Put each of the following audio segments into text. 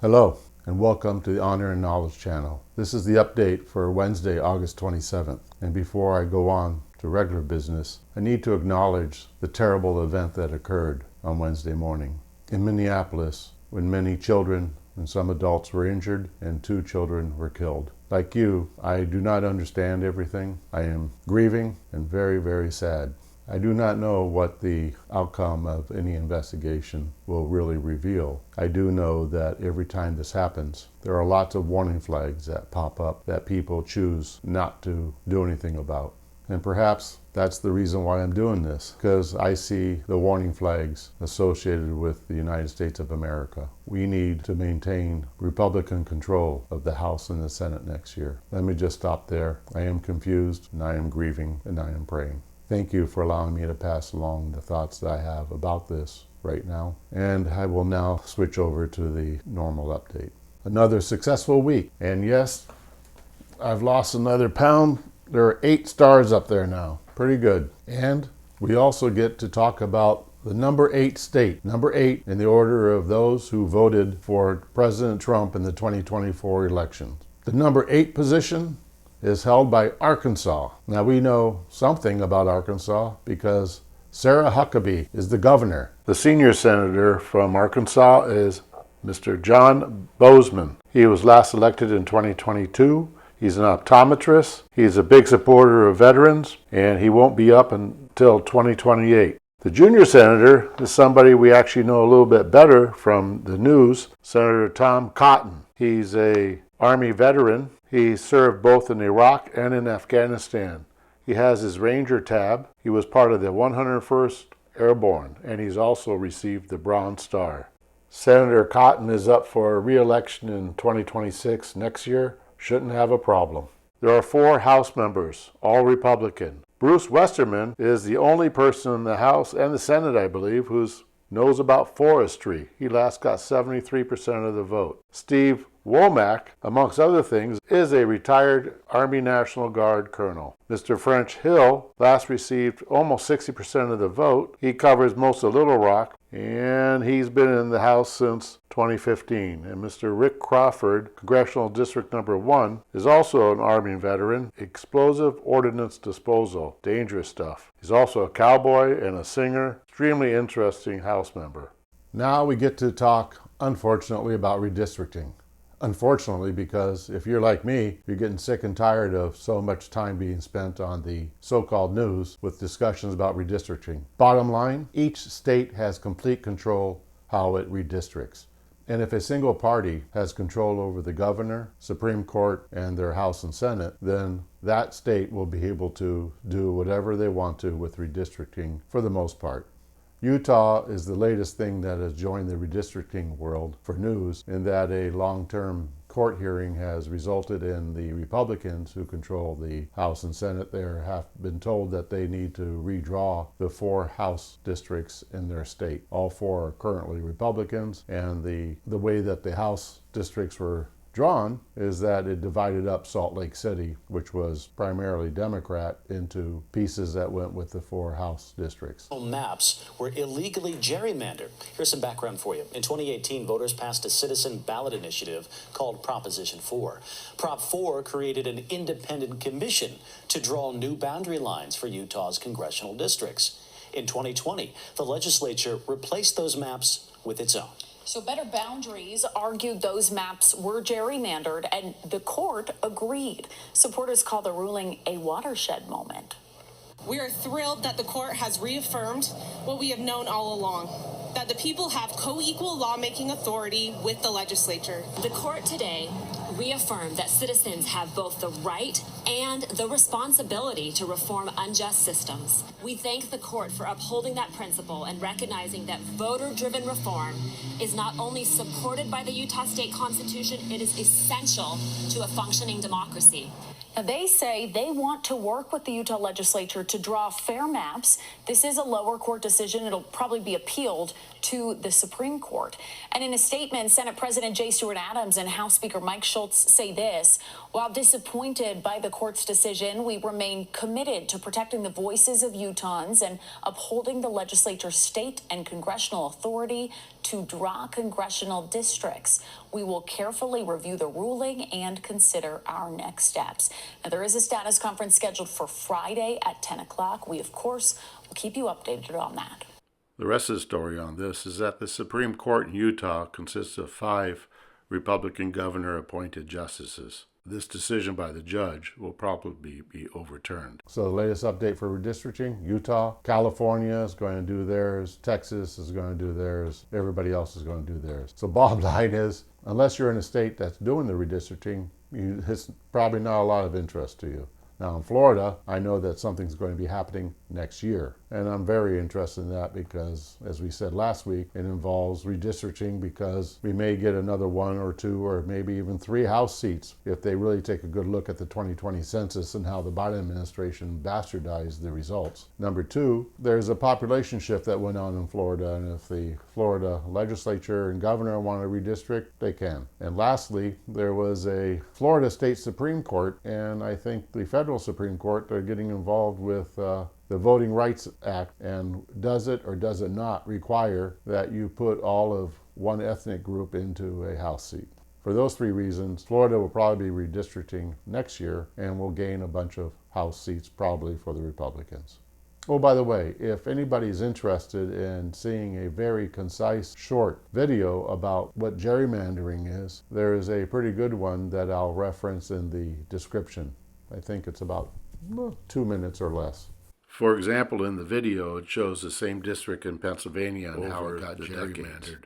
Hello, and welcome to the Honor and Knowledge channel. This is the update for Wednesday, August 27th. And before I go on to regular business, I need to acknowledge the terrible event that occurred on Wednesday morning in Minneapolis, when many children and some adults were injured and 2 children were killed. Like you, I do not understand everything. I am grieving and very, very sad. I do not know what the outcome of any investigation will really reveal. I do know that every time this happens, there are lots of warning flags that pop up that people choose not to do anything about. And perhaps that's the reason why I'm doing this, because I see the warning flags associated with the United States of America. We need to maintain Republican control of the House and the Senate next year. Let me just stop there. I am confused, and I am grieving, and I am praying. Thank you for allowing me to pass along the thoughts that I have about this right now. And I will now switch over to the normal update. Another successful week. And yes, I've lost another pound. There are 8 stars up there now. Pretty good. And we also get to talk about the number 8 state. Number 8 in the order of those who voted for President Trump in the 2024 election. The number 8 position is held by Arkansas. Now we know something about Arkansas because Sarah Huckabee is the governor. The senior senator from Arkansas is Mr. John Bozeman. He was last elected in 2022. He's an optometrist. He's a big supporter of veterans, and he won't be up until 2028. The junior senator is somebody we actually know a little bit better from the news, Senator Tom Cotton. He's an Army veteran. He served both in Iraq and in Afghanistan. He has his Ranger tab. He was part of the 101st Airborne, and he's also received the Bronze Star. Senator Cotton is up for re-election in 2026 next year. Shouldn't have a problem. There are 4 House members, all Republican. Bruce Westerman is the only person in the House and the Senate, I believe, who knows about forestry. He last got 73% of the vote. Steve Womack, amongst other things, is a retired Army National Guard colonel. Mr. French Hill last received almost 60% of the vote. He covers most of Little Rock, and he's been in the House since 2015. And Mr. Rick Crawford, Congressional District Number 1, is also an Army veteran, explosive ordnance disposal, dangerous stuff. He's also a cowboy and a singer, extremely interesting House member. Now we get to talk, unfortunately, about redistricting. Unfortunately, because if you're like me, you're getting sick and tired of so much time being spent on the so-called news with discussions about redistricting. Bottom line, each state has complete control how it redistricts. And if a single party has control over the governor, Supreme Court, and their House and Senate, then that state will be able to do whatever they want to with redistricting for the most part. Utah is the latest thing that has joined the redistricting world for news, in that a long-term court hearing has resulted in the Republicans who control the House and Senate there have been told that they need to redraw the 4 House districts in their state. All 4 are currently Republicans, and the way that the House districts were drawn is that it divided up Salt Lake City, which was primarily Democrat, into pieces that went with the 4 House districts. Maps were illegally gerrymandered. Here's some background for you. In 2018, voters passed a citizen ballot initiative called Proposition 4. Prop 4 created an independent commission to draw new boundary lines for Utah's congressional districts. In 2020, the legislature replaced those maps with its own. So Better Boundaries argued those maps were gerrymandered, and the court agreed. Supporters call the ruling a watershed moment. We are thrilled that the court has reaffirmed what we have known all along, that the people have co-equal lawmaking authority with the legislature. The court today reaffirmed that citizens have both the right and the responsibility to reform unjust systems. We thank the court for upholding that principle and recognizing that voter-driven reform is not only supported by the Utah State Constitution, it is essential to a functioning democracy. Now, they say they want to work with the Utah legislature to draw fair maps. This is a lower court decision. It'll probably be appealed. to the Supreme Court. And in a statement, Senate President J. Stewart Adams and House Speaker Mike Schultz say this: while disappointed by the court's decision, we remain committed to protecting the voices of Utahns and upholding the legislature's state and congressional authority to draw congressional districts. We will carefully review the ruling and consider our next steps. Now, there is a status conference scheduled for Friday at 10 o'clock. We, of course, will keep you updated on that. The rest of the story on this is that the Supreme Court in Utah consists of 5 Republican governor-appointed justices. This decision by the judge will probably be overturned. So the latest update for redistricting: Utah, California is going to do theirs, Texas is going to do theirs, everybody else is going to do theirs. So bottom line is, unless you're in a state that's doing the redistricting, it's probably not a lot of interest to you. Now in Florida, I know that something's going to be happening next year. And I'm very interested in that because, as we said last week, it involves redistricting because we may get another 1 or 2 or maybe even 3 House seats if they really take a good look at the 2020 census and how the Biden administration bastardized the results. Number 2, there's a population shift that went on in Florida, and if the Florida legislature and governor want to redistrict, they can. And lastly, there was a Florida State Supreme Court, and I think the federal Supreme Court are getting involved with the Voting Rights Act, and does it or does it not require that you put all of one ethnic group into a House seat. For those 3 reasons, Florida will probably be redistricting next year and will gain a bunch of House seats probably for the Republicans. Oh, by the way, if anybody's interested in seeing a very concise, short video about what gerrymandering is, there is a pretty good one that I'll reference in the description. I think it's about 2 minutes or less. For example, in the video, it shows the same district in Pennsylvania and how it got gerrymandered.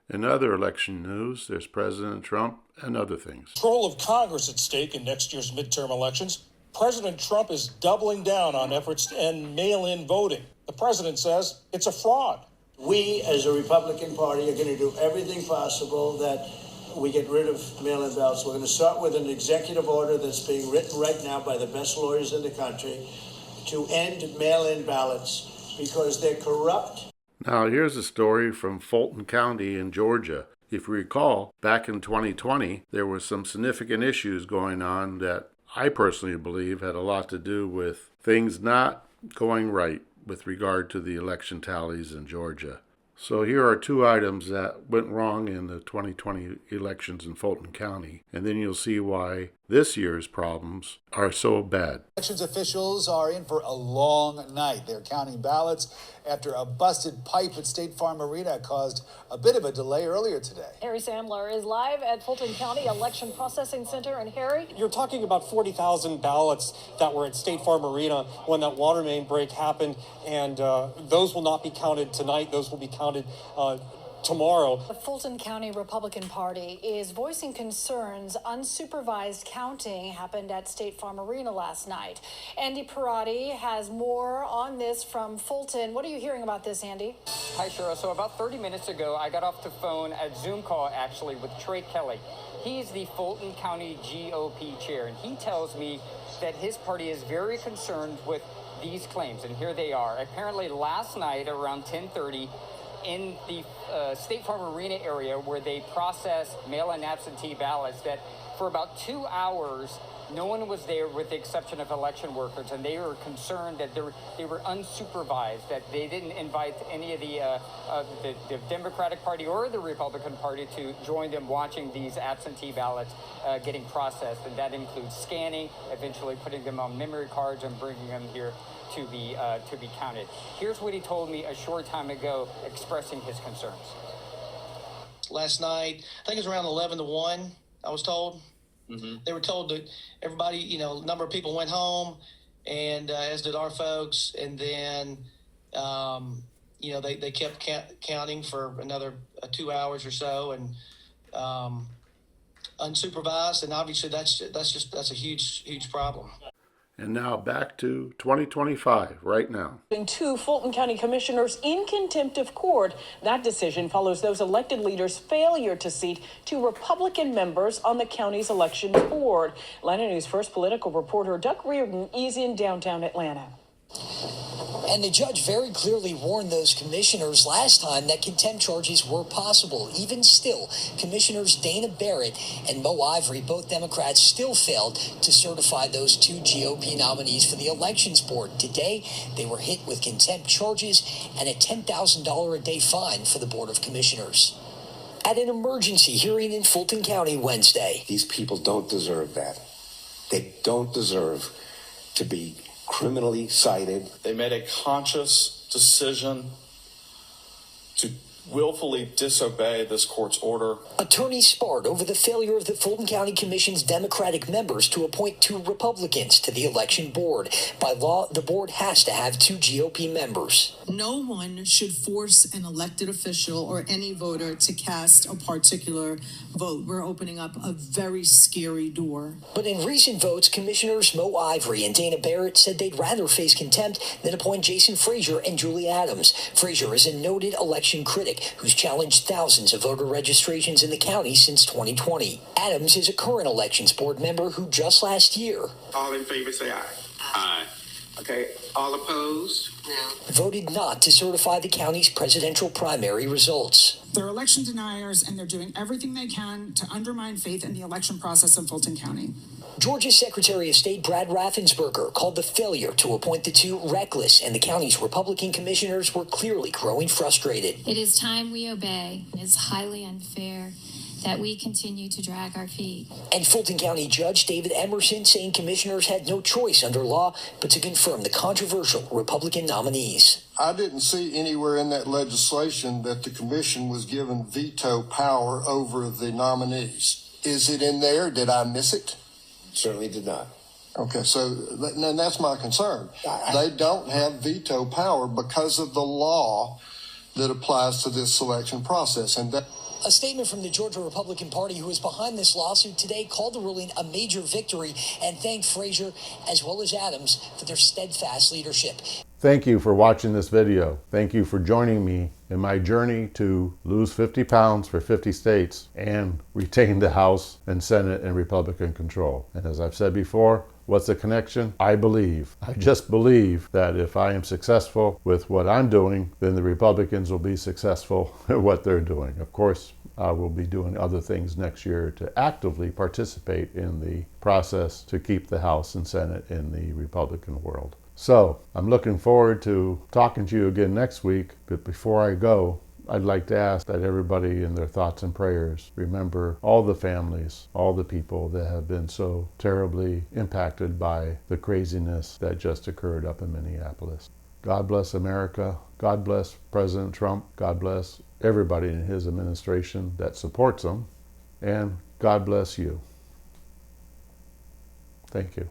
In other election news, there's President Trump and other things. Control of Congress at stake in next year's midterm elections. President Trump is doubling down on efforts to end mail-in voting. The president says it's a fraud. We, as a Republican Party, are going to do everything possible that we get rid of mail-in ballots. We're going to start with an executive order that's being written right now by the best lawyers in the country to end mail-in ballots because they're corrupt. Now here's a story from Fulton County in Georgia. If you recall, back in 2020, there were some significant issues going on that I personally believe had a lot to do with things not going right with regard to the election tallies in Georgia. So here are 2 items that went wrong in the 2020 elections in Fulton County, and then you'll see why this year's problems are so bad. Elections officials are in for a long night. They're counting ballots after a busted pipe at State Farm Arena caused a bit of a delay earlier today. Harry Sandler is live at Fulton County Election Processing Center. And Harry, you're talking about 40,000 ballots that were at State Farm Arena when that water main break happened, and those will not be counted tonight. Those will be counted tomorrow. The Fulton County Republican Party is voicing concerns unsupervised counting happened at State Farm Arena last night. Andy Parati has more on this from Fulton. What are you hearing about this, Andy? Hi, Shira. So about 30 minutes ago, I got off the phone, a Zoom call actually, with Trey Kelly. He's the Fulton County GOP chair, and he tells me that his party is very concerned with these claims, and here they are. Apparently last night around 10:30, in the State Farm Arena area where they process mail-in absentee ballots, that for about 2 hours, no one was there with the exception of election workers, and they were concerned that they were unsupervised, that they didn't invite any of the Democratic Party or the Republican Party to join them watching these absentee ballots getting processed, and that includes scanning, eventually putting them on memory cards and bringing them here to be counted. Here's what he told me a short time ago, expressing his concerns. Last night, I think it was around 11 to 1, I was told. Mm-hmm. They were told that everybody, a number of people went home, and as did our folks, and then, they kept counting for another 2 hours or so, and unsupervised, and obviously that's a huge problem. And now back to 2025, right now. 2 Fulton County commissioners in contempt of court. That decision follows those elected leaders' failure to seat 2 Republican members on the county's elections board. Atlanta News First political reporter Doug Reardon is in downtown Atlanta. And the judge very clearly warned those commissioners last time that contempt charges were possible. Even still, Commissioners Dana Barrett and Mo Ivory, both Democrats, still failed to certify those two GOP nominees for the Elections Board. Today, they were hit with contempt charges and a $10,000 a day fine for the Board of Commissioners. At an emergency hearing in Fulton County Wednesday. These people don't deserve that. They don't deserve to be criminally cited. They made a conscious decision to willfully disobey this court's order. Attorneys sparred over the failure of the Fulton County Commission's Democratic members to appoint 2 Republicans to the election board. By law, the board has to have 2 GOP members. No one should force an elected official or any voter to cast a particular vote. We're opening up a very scary door. But in recent votes, Commissioners Mo Ivory and Dana Barrett said they'd rather face contempt than appoint Jason Frazier and Julie Adams. Frazier is a noted election critic who's challenged thousands of voter registrations in the county since 2020. Adams is a current elections board member who just last year all in favor say aye. Aye. Okay, all opposed? No. Voted not to certify the county's presidential primary results. They're election deniers, and they're doing everything they can to undermine faith in the election process in Fulton County. Georgia's Secretary of State Brad Raffensperger called the failure to appoint the 2 reckless, and the county's Republican commissioners were clearly growing frustrated. It is time we obey. It's highly unfair that we continue to drag our feet. And Fulton County Judge David Emerson saying commissioners had no choice under law but to confirm the controversial Republican nominees. I didn't see anywhere in that legislation that the commission was given veto power over the nominees. Is it in there? Did I miss it? Certainly did not. Okay, so and that's my concern. They don't have veto power because of the law that applies to this selection process. And that A statement from the Georgia Republican Party, who is behind this lawsuit today, called the ruling a major victory and thanked Frazier as well as Adams for their steadfast leadership. Thank you for watching this video. Thank you for joining me in my journey to lose 50 pounds for 50 states and retain the House and Senate in Republican control. And as I've said before, what's the connection? I just believe that if I am successful with what I'm doing, then the Republicans will be successful at what they're doing. Of course, I will be doing other things next year to actively participate in the process to keep the House and Senate in the Republican world. So I'm looking forward to talking to you again next week. But before I go, I'd like to ask that everybody in their thoughts and prayers remember all the families, all the people that have been so terribly impacted by the craziness that just occurred up in Minneapolis. God bless America. God bless President Trump. God bless everybody in his administration that supports him. And God bless you. Thank you.